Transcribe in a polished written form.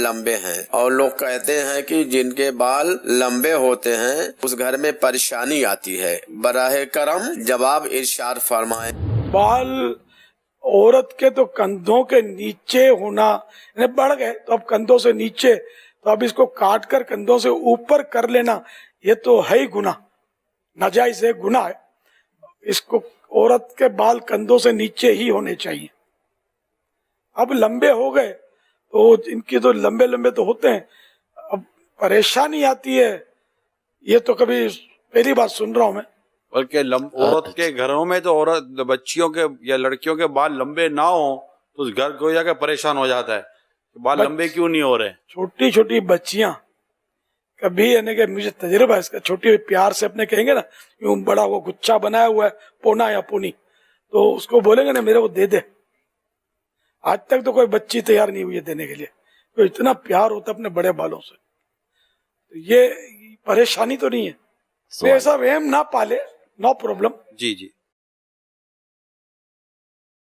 لمبے ہیں، اور لوگ کہتے ہیں کہ جن کے بال لمبے ہوتے ہیں اس گھر میں پریشانی آتی ہے۔ براہ کرم جواب ارشاد فرمائیں۔ بال عورت کے تو کندھوں کے نیچے ہونا یعنی بڑھ گئے تو اب کندھوں سے نیچے، تو اب اس کو کاٹ کر کندھوں سے اوپر کر لینا یہ تو ہے ہی گناہ، ناجائز ہے، گناہ ہے۔ اس کو عورت کے بال کندھوں سے نیچے ہی ہونے چاہیے۔ اب لمبے ہو گئے تو ان کی تو لمبے لمبے تو ہوتے ہیں، اب پریشانی آتی ہے، یہ تو کبھی پہلی بار سن رہا ہوں میں۔ بلکہ عورت کے گھروں میں تو عورت بچیوں کے یا لڑکیوں کے بال لمبے نہ ہوں تو اس گھر کو جا کے پریشان ہو جاتا ہے، بال لمبے کیوں نہیں ہو رہے۔ چھوٹی چھوٹی بچیاں کبھی یعنی کہ مجھے تجربہ ہے اس کا، چھوٹی پیار سے اپنے کہیں گے نا، یوں بڑا وہ گچھا بنایا ہوا ہے پونا یا پونی، تو اس کو بولیں گے نا میرے کو دے دے، آج تک تو کوئی بچی تیار نہیں ہوئی ہے دینے کے لیے، تو اتنا پیار ہوتا ہے اپنے بڑے بالوں سے۔ یہ پریشانی تو نہیں ہے، ایسا وہم نہ پالے، نو پرابلم۔ جی جی